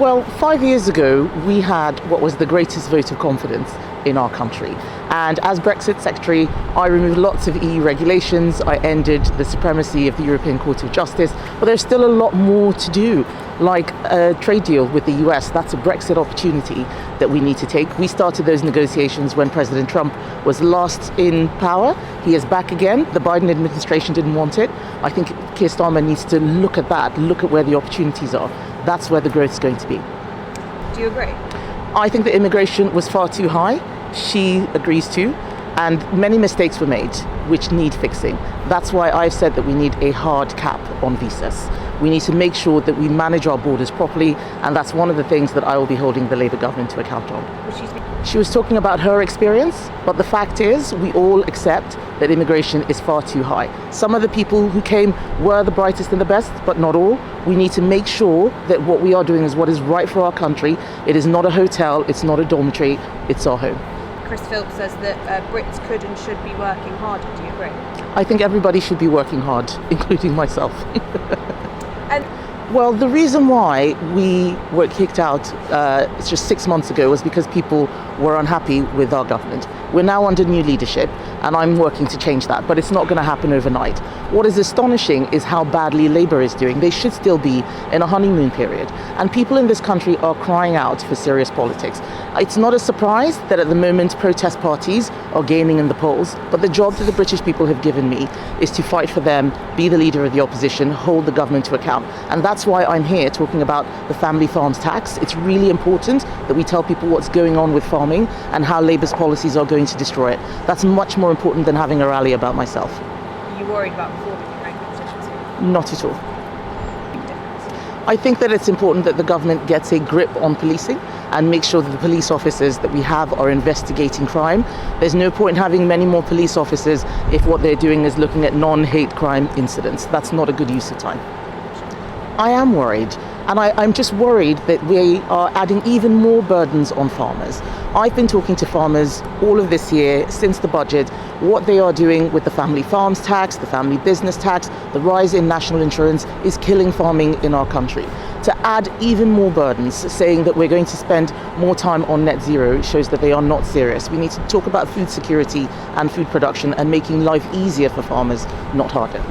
Well, 5 years ago, we had what was the greatest vote of confidence in our country. And as Brexit Secretary, I removed lots of EU regulations. I ended the supremacy of the European Court of Justice. But there's still a lot more to do, like a trade deal with the US. That's a Brexit opportunity that we need to take. We started those negotiations when President Trump was last in power. He is back again. The Biden administration didn't want it. I think Keir Starmer needs to look at that, look at where the opportunities are. That's where the growth is going to be. Do you agree? I think the immigration was far too high. She agrees too. And many mistakes were made which need fixing. That's why I've said that we need a hard cap on visas. We need to make sure that we manage our borders properly, and that's one of the things that I will be holding the Labour government to account on. She was talking about her experience, but the fact is we all accept that immigration is far too high. Some of the people who came were the brightest and the best, but not all. We need to make sure that what we are doing is what is right for our country. It is not a hotel, it's not a dormitory, it's our home. Chris Philp says that Brits could and should be working harder. Do you agree? I think everybody should be working hard, including myself. And well, the reason why we were kicked out just 6 months ago was because people were unhappy with our government. We're now under new leadership, and I'm working to change that, but it's not going to happen overnight. What is astonishing is how badly Labour is doing. They should still be in a honeymoon period, and people in this country are crying out for serious politics. It's not a surprise that at the moment protest parties are gaining in the polls, but the job that the British people have given me is to fight for them, be the leader of the opposition, hold the government to account. And that's why I'm here talking about the family farms tax. It's really important that we tell people what's going on with farming and how Labour's policies are going to destroy it. That's much more important than having a rally about myself. Are you worried about reforming the bank constituency? Not at all. I think that it's important that the government gets a grip on policing and makes sure that the police officers that we have are investigating crime. There's no point in having many more police officers if what they're doing is looking at non-hate crime incidents. That's not a good use of time. I am worried, and I'm just worried that we are adding even more burdens on farmers. I've been talking to farmers all of this year, since the budget, what they are doing with the family farms tax, the family business tax, the rise in national insurance is killing farming in our country. To add even more burdens, saying that we're going to spend more time on net zero, shows that they are not serious. We need to talk about food security and food production and making life easier for farmers, not harder.